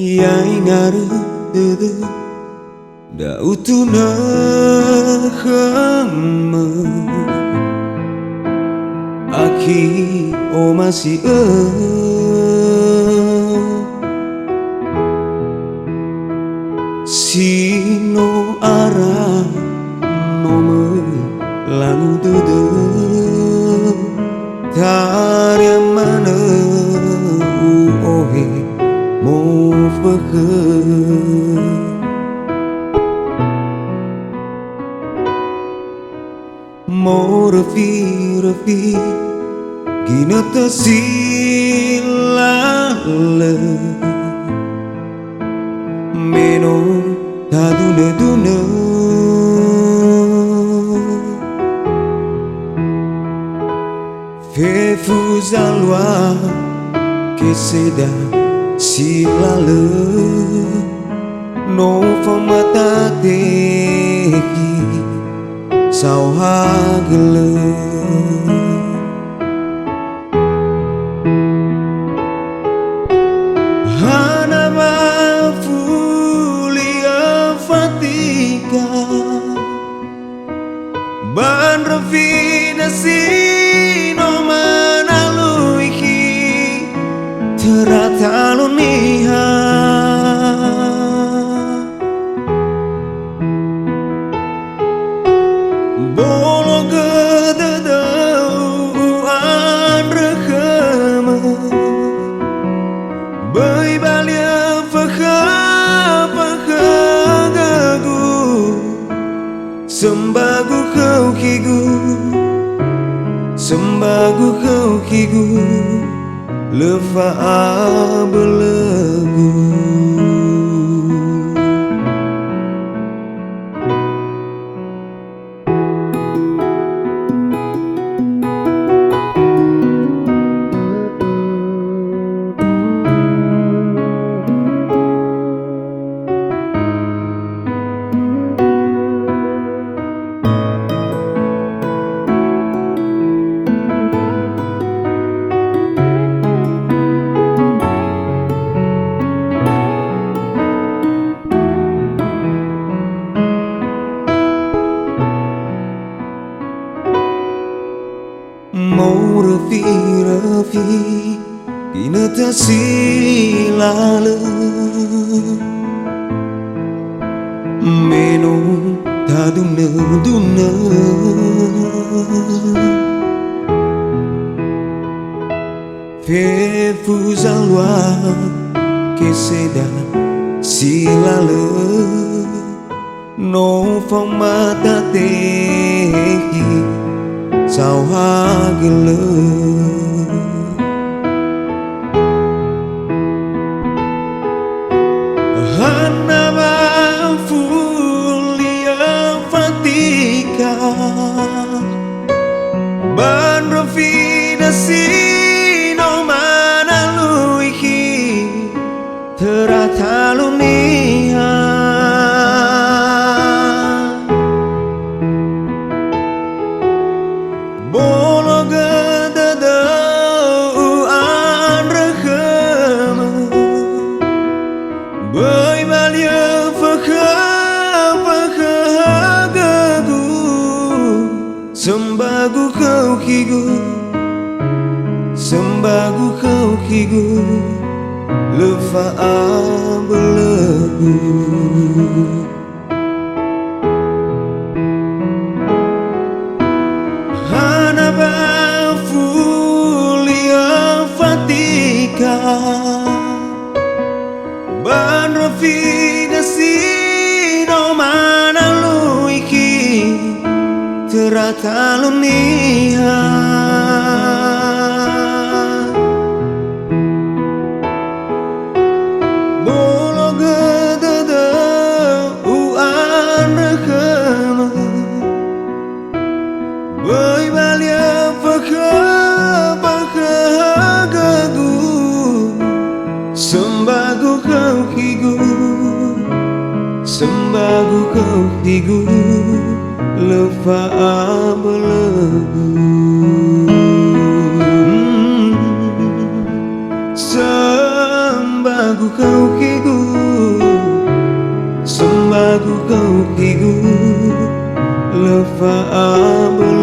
Yai ngareuteuh da utuna heume aki o masih sino arah nomor lalu duduk tarya mana uohe mau fakir mau refi gina tersilale meno taduna fefuzalwa keseda silale no famatateki sauhagele hanama fulia fatika ban rafinasi no manaluiki terataluniha bolo gededauan rekema bai balia fakagagu sembagu kau kigu lefa belegu mau refi kina tersilale meno taduna fefuzalwa keseda silale no famatateki sauhagele hanama fulia fatika ban rafinasi no manaluiki terataluniha bolo gededauan rekema bai balia fakagagu sembagu kau kigu lefa belegu hanaba fulia fatika ban rafinasi no manaluiki terataluniha bolo gededauan rekema bai balia fakagagu sembagu kau kigu lefa belegu sembagu kau kigu lefa